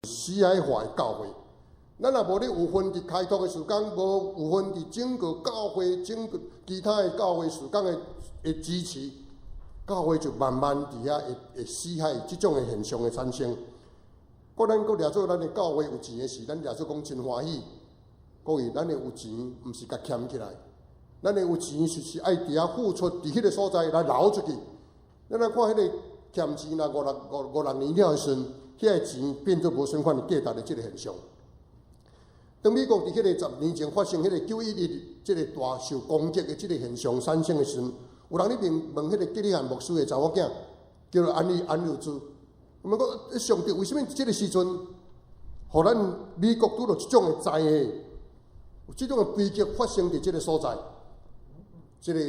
死海化的教会。咱若无咧有分伫开拓的时间，无有分伫整个教会、整个其他的教会时间的支持，教会就慢慢伫遐会死海即种的现象的产生。咱掠做咱的教会有钱的时，咱掠做讲真欢喜。各位，咱的有钱毋是甲欠起来，咱的有钱是爱伫遐付出，伫迄个所在来留出去。咱来看迄个欠钱啦，五六年了的时，遐个钱变做无相款的价值的即个现象。当美国伫迄个10年前发生迄个911即个大受攻击的即个现象产生的时，有人咧问迄个吉利汉牧师的查某囝，叫做安六兹，问讲上帝为什么伫即个时阵，互咱美国拄到即种的灾害，有即种的悲剧发生伫即个所在？即个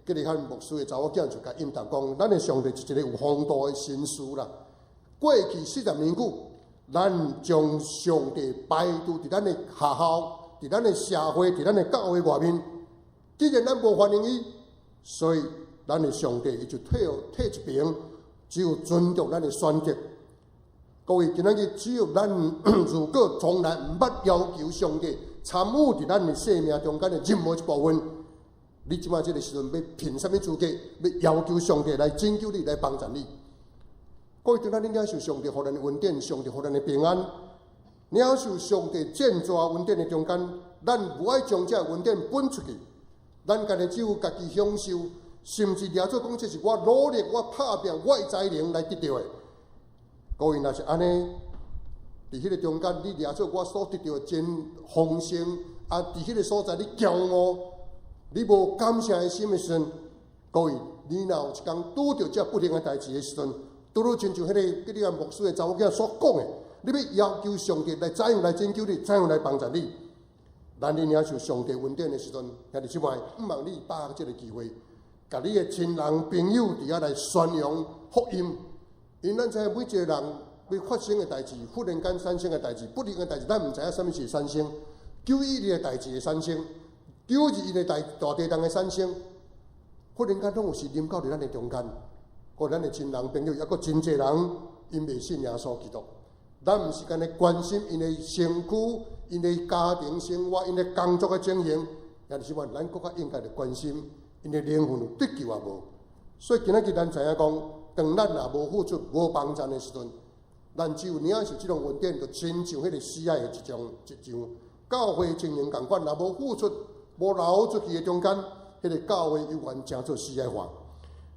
吉利汉牧师的查某囝就甲应答讲，咱的上帝是一个有风度的神师啦。过去40年久。咱将上帝摆伫咱的学校、伫咱的社会、伫咱的教会外面。既然咱无欢迎伊，所以咱的上帝伊就退一边，只有尊重咱的选择。各位，今仔日只有咱如果从来毋捌要求上帝参与伫咱的生命中间的任何一部分，你即摆即个时阵要凭啥物资格要要求上帝来拯救你、来帮助你？各位，咱领受上帝互咱的恩典，上帝互咱的平安，领受上帝健全恩典的中间，咱无爱将这恩典分出去，咱家己只有家己享受，甚至掠做讲这是我努力、我打拼、我的才能来得到的。各位，若是安尼，伫迄个中间，你掠做我所得到的真丰盛，伫迄个所在你骄傲，你无感谢的心的时阵，各位，你若有一天拄到这不幸的代志的时阵，拄拄亲像迄个吉利安牧师的查某囝所讲的，你要要求上帝来怎样来拯救你，怎样来帮助你。咱你领受上帝恩典的时阵，兄弟姊妹，毋望你把握这个机会，甲你的亲人朋友伫遐来宣扬福音。因咱知影每一个人要发生的代志，忽然间产生的代志，不幸的代志，咱毋知影啥物是产生。911的代志的产生，921的大地震的产生，忽然间拢有时临到伫咱的中间。个咱的亲人朋友，抑阁真侪人因未信耶稣基督。咱毋是干咧关心因的身躯、因的家庭生活、因的工作的情形，也是话咱更较应该来关心因的灵魂有得救啊无。所以今仔日咱知影讲，当咱若无付出、无帮助的时阵，咱只有领受即种恩典，就亲像迄个死海的一样。教会情形共款，若无付出、无流出去的中间，迄个教会有完成做死海化。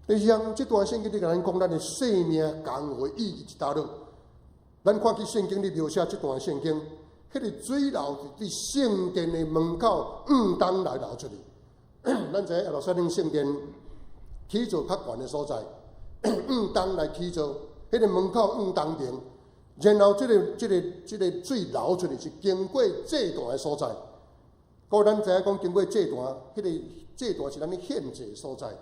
第二项，这段圣经咧甲咱讲，咱的生命工会意义一大落。咱看去圣经里描写这段圣经，迄个水流伫圣殿的门口当来流出去。咱知影耶路撒冷圣殿起造较悬的所在，当来起造，迄个门口当边，然后这个水流出去是经过祭坛的所在。各位，咱知影讲经过祭坛，迄个祭坛是咱的献祭所在。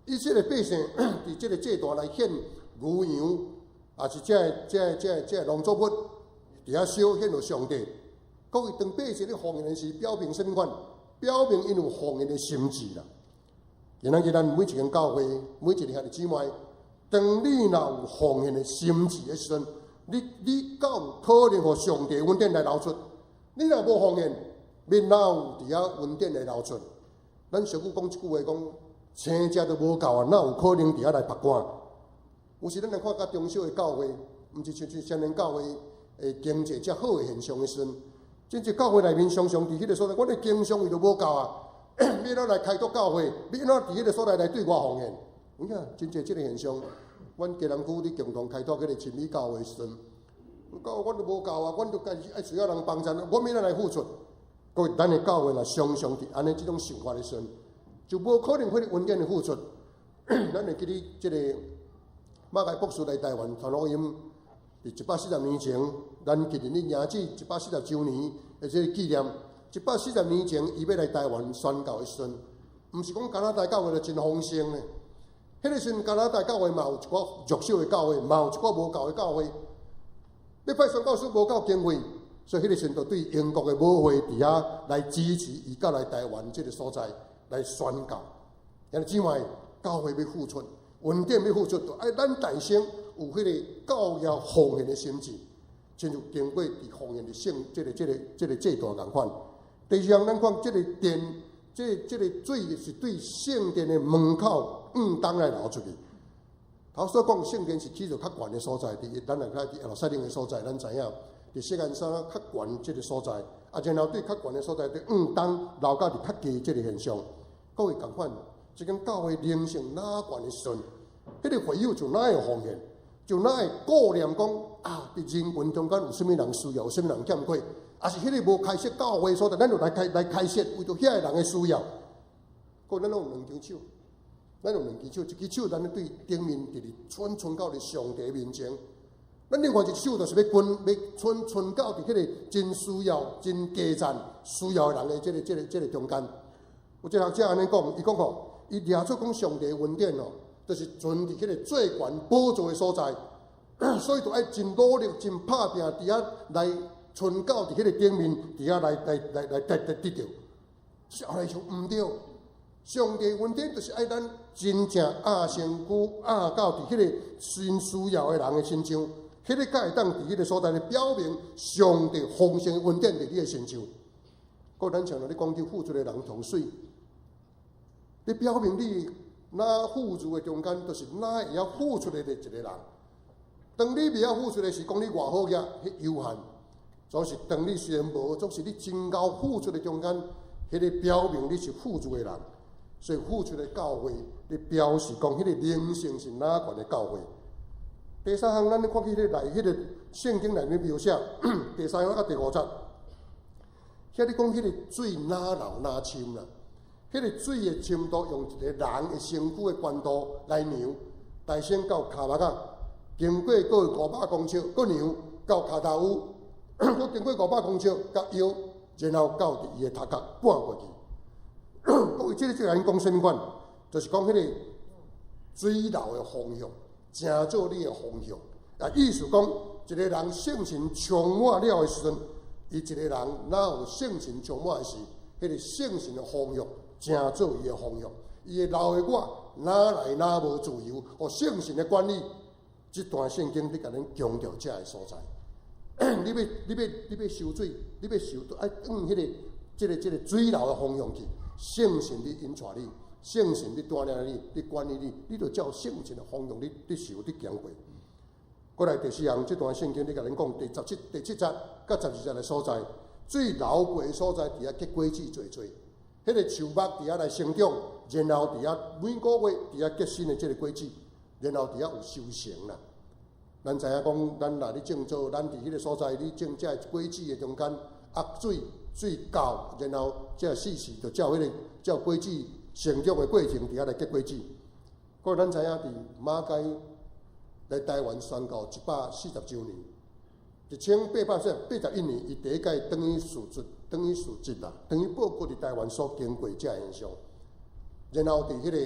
以色列百姓伫即个祭坛来献牛羊，也是这农作物伫遐烧献予上帝。各位，当百姓咧奉献的时，表明什么款？表明因有奉献的心志啦。今仔日咱每一间教会，每一个兄弟姊妹，当你若有奉献的心志的时阵，你敢有可能互上帝恩典来流出？你若无奉献，免哪有伫遐恩典来流出？咱俗语讲一句话讲。生食都无够啊，哪有可能伫遐来拔罐？有时咱来看较中小的教会，毋是像少年教会经济遮好的现象的时阵，真正教会内面常常伫迄个所在，阮的经常伊都无够啊，要哪来开拓教会？要哪伫迄个所在来对外奉献？有影真正即个现象，阮家人区咧共同开拓迄个亲密教会的时阵，教阮都无够啊，阮都家己爱需要人帮衬，我免哪来付出？各位，咱的教会若常常伫安尼即种想法的时阵，就无可能迄个恩典的付出。咱会记得即个马偕博士来台湾传福音，伫140年前，咱今年迎接140周年的即个纪念。140年前，伊要来台湾宣教的时阵，毋是讲加拿大教会就真丰盛呢。迄个时阵，加拿大教会嘛有一寡弱小的教会，嘛有一寡无够的教会。要派宣教师无够经费，所以迄个时阵就对英国的母会伫遐来支持伊，甲来台湾即个所在。来宣教，因为姊妹教会要付出，恩典要付出，就爱咱大声有迄个教育奉献的心志。亲像经过伫奉献的这个制度共款。第二项，咱看这个电，这个水是对圣殿的门口当来流出去。头所讲圣殿是起着较悬的所在，咱来睇耶路撒冷的所在，咱知影，伫锡安山较悬这个所在，然后对较悬的所在，对当流到伫较低这个现象。各位共款，即间教会灵性哪悬的时阵，迄个会友就哪会奉献，就哪会顾念讲伫人群中间有啥物人需要，有啥物人欠缺。也是迄个无开设教会所在，咱就来开设，为着遐个人的需要。咱拢有两只手，咱有两只手，一只手咱对顶面伫存到伫上帝面前，咱另外一只手就是要存到伫迄个真需要、真基赞需要的人的这个中间。有一个学者安尼讲，伊讲吼，伊抓出讲上帝的恩典哦，就是存伫迄个最悬宝座的所在，所以就爱真努力、真拍拼，伫遐来。存到伫迄个顶面，伫遐来得着。后来就毋对，上帝恩典就是爱咱真正身躯到伫迄个真需要的人的身上，迄个才会当伫迄个所在咧表明上帝丰盛的恩典伫你的身上。个咱像咧讲起付出的人同水，你表明你哪付出的中间，就是哪会晓付出的一个人。当你袂晓付出的是讲你偌好嘢，迄有限。总是当你虽然无，总是你真够付出的中间，迄个表明你是付出的人。所以付出的教会，你表示讲迄个灵性是哪款的教会。第三项，咱看起迄个圣经内面描写，第三项到第5节，遐你讲迄个水哪流哪深啦，迄个水的深度用一个人的身躯的宽度来量，大先到骹目啊，经过过500公尺，过量到骹头乌。我经过500公尺，到腰，然后到伫伊的头壳半过去。各位，这个人讲什么款？就是讲迄个水流的方向，正做你的方向。意思讲，一个人圣神充满了的时阵，伊一个人哪有圣神充满的时，迄个圣神的方向，正做伊的方向。伊会留的我哪来哪无自由？互圣神的管理。这段圣经你甲咱强调这个所在。你要收水，你要收爱往迄个这个水流的方向去。圣神你引带你，圣神你带领你，你管理你，你就照圣神的方向你收你行过。过来第4项，这段圣经你甲咱讲第7节到12节的所在，水流过的所在，伫遐结果子侪侪，迄个树木伫遐来生长，然后伫遐每个月伫遐结新的这个果子，然后伫遐有收成啦。咱知影讲，咱若咧种做，咱伫迄个所在，你种这果子的中间，水高，然后这事实就照迄个照果子成长的过程伫遐来结果子。过咱知影伫马街来台湾宣告140周年，1881年，伊第一届等于述职啦，等于报告伫台湾所经过这现象。然后伫迄个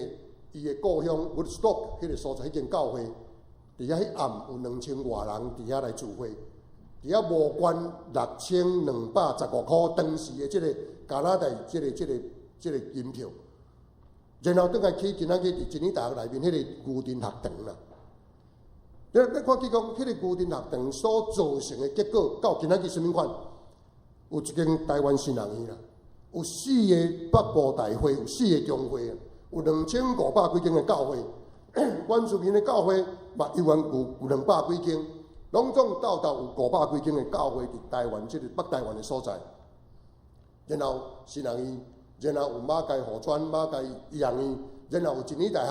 伊的故乡 Woodstock 迄个所在，迄间教会。伫遐迄暗有2000外人伫遐来聚会，伫遐募捐6215块当时的即个加拿大即个银票，然后倒来去今仔日伫一年大学内面迄个牛津学堂啦。咱看起讲，迄个牛津学堂所造成的结果，到今仔日什么款？有一间台湾新人院啦，有4个北部大会，有4个中会，有2500几间的教会。原住民的教会嘛，有200几间，拢总有500几间的教会伫台湾即个北台湾的所在。然后新人院，然后有马街河川、马街医学院，然后有一年大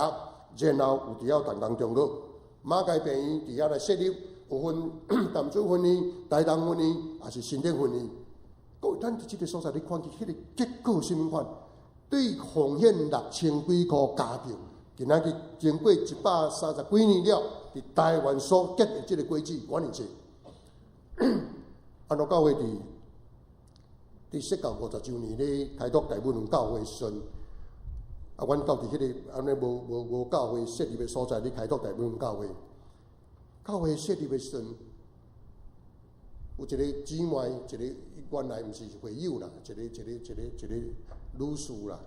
学，然后有伫遐淡江中学、马街病院伫遐来设立，有分淡水分院、台东分院，也是新店分院。各位，咱伫即个所在，你看起迄个结果什么款？对奉献6000几块家庭。今仔日经过130几年了，伫台湾所结的这个果子，我认识。安怎教会伫释教50周年咧开拓大部分教会时阵，阮到伫迄个安尼无教会设立的所在，咧开拓大部分教会。教会设立的时阵，有一个姊妹，一个原来毋是会友啦，一个女士啦。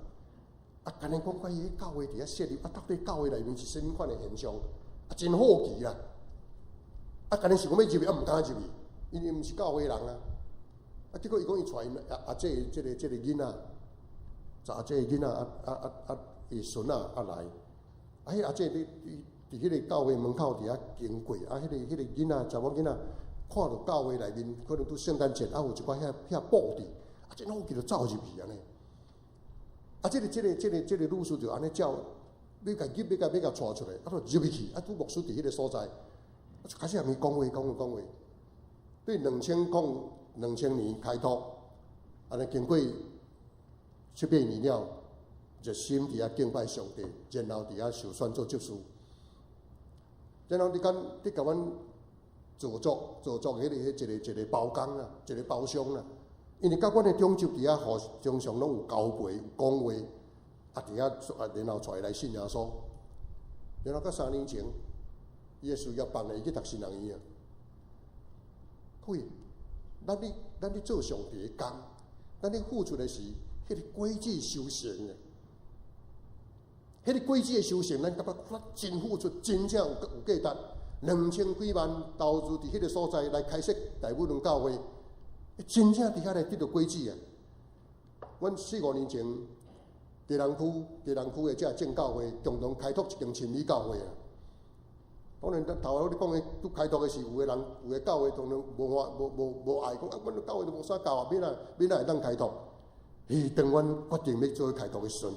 干恁讲伊教会伫遐设立，到底教会内面是甚物款的现象？真好奇啦！干恁想讲要入去，毋敢入去，因为毋是教会人啊。啊，结果伊讲伊带因阿姐即个囡仔，查即个囡仔伊孙仔来，啊，迄阿姐伫迄个教会门口伫遐经过，啊，迄个囡仔查某囡仔看到教会内面可能拄圣诞节，啊有一寡遐布置，啊，真好记就走入去安尼。啊，即个律师就安尼叫，要甲带出来，啊，就入去，啊，拄牧师伫迄个所在，啊，就开始下面讲话。对2000年开拓，安尼经过7、8年了，热心伫遐敬拜上帝，然后伫遐受选做执事，然后你甲阮做作迄个包工啊，一个包厢啦。因为甲阮的中州伫遐，互常常拢有交陪、有讲话，啊伫遐然后带来信耶稣。然后到3年前，伊的事业放了，伊去读新人院啊。所以，咱咧做上帝的工，咱咧付出的是迄个果子修行的，迄个果子的修行，咱感觉真付出，真正有价值。2000几万投入伫迄个所在来开设大武仑教会，真正伫遐来得到果子啊！阮4、5年前，基隆区的这正教会共同开拓一间亲密教会啊。当然，咱头仔你讲的拄开拓的是有的人有的教会当然无爱讲啊，阮教会都无啥教啊，免哪会当开拓？当阮决定要做开拓的时阵，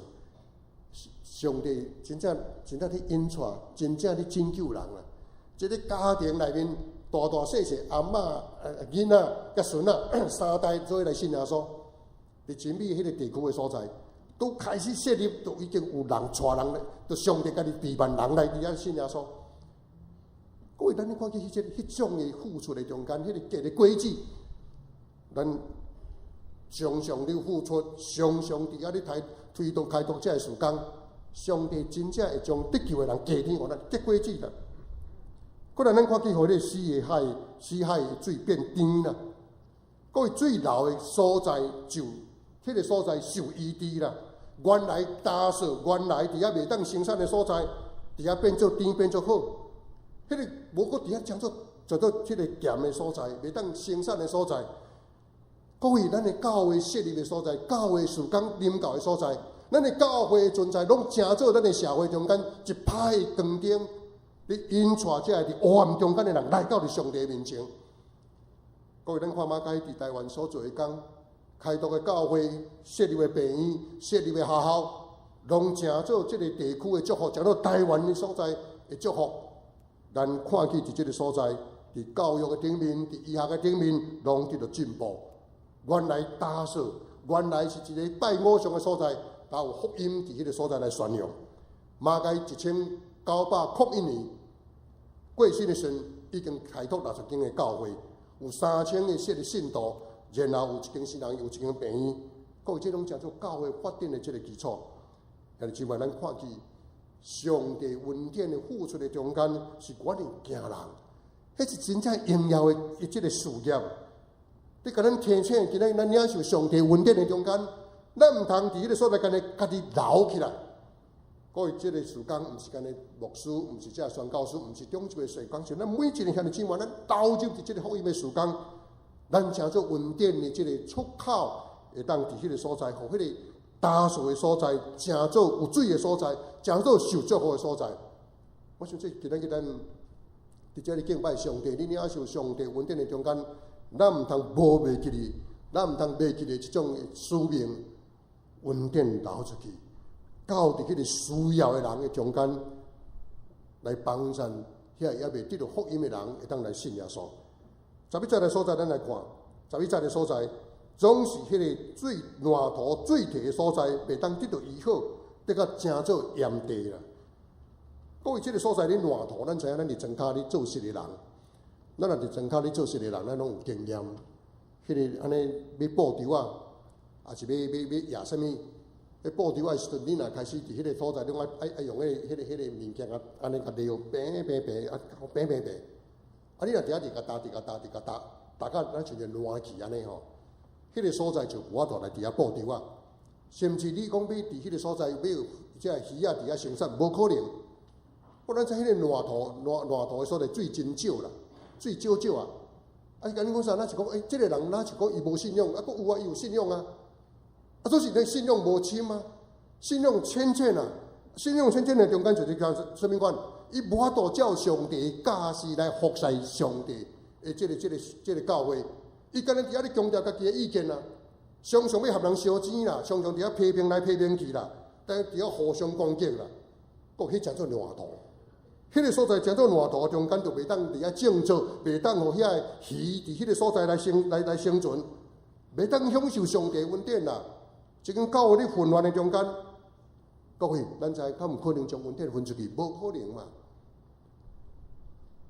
上帝真正咧引带，真正咧拯救人啊！即个家庭内面大细阿嬷、囡仔、甲孙仔3代做来信耶稣，伫真美迄个地区的所在，都开始设立，都已经有人带人咧，都上帝家己陪伴人来伫遐信耶稣。各位，咱咧看见迄种的付出的中间，迄个价的果子，咱常常咧付出，常常伫遐咧推动开拓这个事工，上帝真正会将得救的人加添互咱结果子啦。可能咱看见互迄个死海的水变甜啦，各位最老的所在就迄个所在受医治啦。原来打扫，原来伫遐袂当生产的所在，伫遐变做甜变做好。迄个无搁伫遐讲做迄个咸的所在，袂当生产的所在。各位，咱的教会设立的所在，教会事工领导的所在，咱的教会的存在，拢成做咱的社会中间一派的光灯。你引带这伫黑暗中间的人来到伫上帝面前。各位，咱看马街伫台湾所做的工，开拓的教会、设立的病院、设立的学校，拢成做这个地区的祝福，成做台湾的所在的祝福。咱看见伫这个所在，伫教育的顶面、伫医学的顶面，拢得到进步。原来打扫，原来是一个拜偶像的所在，也有福音伫迄个所在来宣扬。马街1991年。过身的时阵，已经开拓60间的教会，有3000个设的信徒，然后有一间新人，有一间病院，各位这拢叫做教会发展的这个基础。但是今晚咱看见上帝恩典的付出的中间，是阮的行人，迄是真正荣耀的这个事业。你甲咱提醒，今仔咱领受上帝恩典的中间，咱毋通伫迄个所在家己留起来。各位，这个事工毋是干咧牧师，毋是这宣教师，毋是中级的事工，是咱每一个兄弟姊妹，咱投入伫这个福音的事工，咱成做恩典的这个出口，会当伫迄个所在，互迄个打扫的所在，成做有水的所在，成做受祝福的所在。我想这今仔日咱伫这里敬拜上帝，你领受上帝恩典的中间，咱毋通无袂记哩，咱毋通袂记哩这种使命恩典留出去。到伫迄个需要的人的中间来帮助，遐也未得到福音的人会当来信耶稣。11节的所在，咱来看11节的所在，总是迄个最烂土最地的所在，袂当得到医好，得较成做炎地啦。各位，这个所在咧烂土，咱知影，咱伫庄脚咧做事的人，咱若伫庄脚咧做事的人，咱拢有经验。迄个安尼要布条啊，还是要啥物？迄布条的时阵，你若开始伫迄个所在，你爱用迄个物件啊，安尼甲撩平，啊，你若伫遐伫甲搭，大家咱像个乱去安尼吼，迄个所在就无法度来伫遐布条啊。甚至你讲要伫迄个所在要有即个鱼啊伫遐生产，无可能。不然在迄个烂土的所在水真少啦，水少啊。啊，甲恁讲啥？咱是讲，即个人，咱是讲伊无信用，啊，佫有啊，伊有信用啊，啊，总是咧信用无深啊，信用浅浅啊，信用浅浅的中间就是讲什么款？伊无法度照上帝教示来服侍上帝的即个教会，伊干咱伫遐咧强调家己的意见啊，常常要合人烧钱啦，常常伫遐批评来批评去啦，但伫遐互相攻击啦，佫迄真做烂土。迄个所在真做烂土，中间就袂当伫遐种作，袂当互遐鱼伫迄个所在来生存，袂当享受上帝恩典啦。即间教会咧混乱的中间，各位，咱知敢毋可能将恩典分出去？无可能嘛！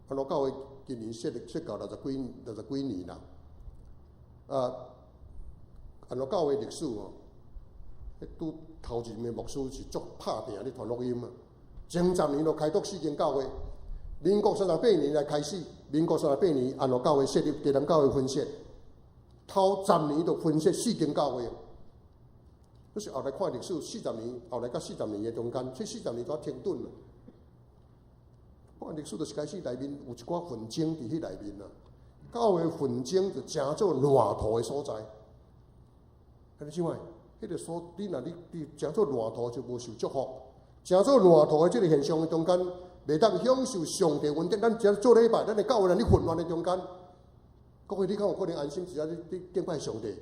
安怎教会今年设到60几年啦？安怎教会历史哦？拄头一任的牧师是足拍拼咧传福音啊！前10年就开拓4间教会，民国38年来开始，民国38年安怎教会设立基督教会分社，头10年就分设4间教会。就是后来看历史40年，后来到40年的中间，这40年才停顿了。看历史就是开始内面有一寡纷争伫迄内面啦，教会纷争就真做乱土的所在。安尼怎啊？迄个所，你真做乱土就无受祝福。真做乱土的即个现象的中间，袂当享受上帝恩典。咱只做礼拜，咱的教会人咧混乱的中间，各位你敢有可能安心只你敬拜上帝？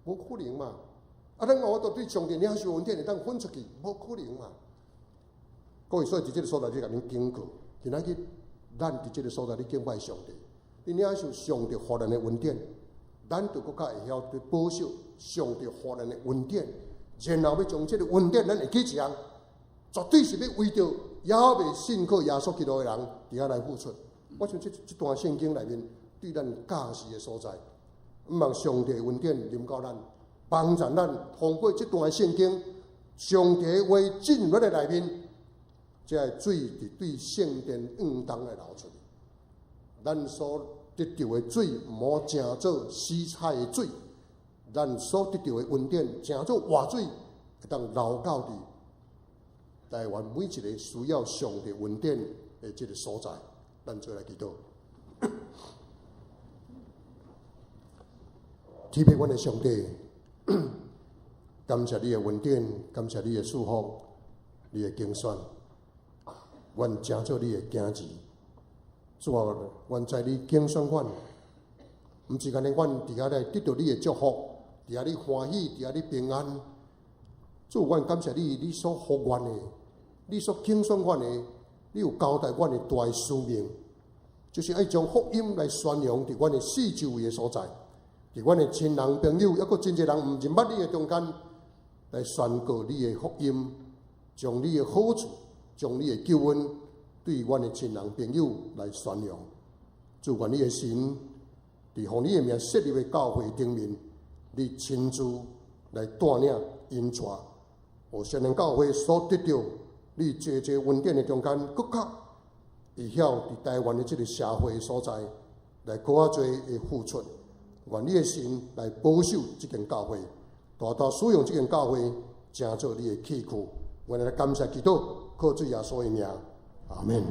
无可能嘛！啊，咱我都对上帝领受恩典，会当分出去，无可能嘛！各位，所以伫即个所在，你甲恁警告，今仔日咱伫即个所在，你敬拜上帝，你领受上帝予咱的恩典，咱就更加会晓去保守上帝予咱的恩典，然后要将即个恩典，咱会去讲。绝对是要为着也未信靠耶稣基督的人，伫遐来付出。我想这段圣经内面对咱教示的所在，毋望上帝恩典临到咱，帮助咱通过这段圣经，上帝话进入的内面，才会水伫对圣殿当中来流出。咱所得到的水，毋好成做洗菜的水；咱所得到的恩典，成做活水，会当流到伫台湾每一个需要上帝恩典的这个所在，咱做来祈祷。天父，阮的上帝，感谢你的恩典，感谢你的祝福，你的竞选，阮真做你的惊奇。主啊，阮在你竞选阮，毋是干咧阮伫遐来得到你的祝福，伫遐你欢喜，伫遐你平安。主，阮感谢你，你所予阮的，你所竞选阮的，你有交代阮的大使命，就是爱将福音来宣扬伫阮的四周围的所在，伫阮的亲人朋友，抑佫真侪人毋认捌你的中间，来宣告你的福音，将你的好处，将你的救恩对阮的亲人朋友来宣扬。主，愿你的神，伫互你的名设立的教会顶面，你亲自来带领引带。互圣灵教会所得到你济恩典的中间，更加会晓伫台湾的这个社会所在来更加多的付出。愿你的神来保守这间教会，大大使用这间教会，成做你的器具。愿来感谢基督，靠主耶稣的名，阿门。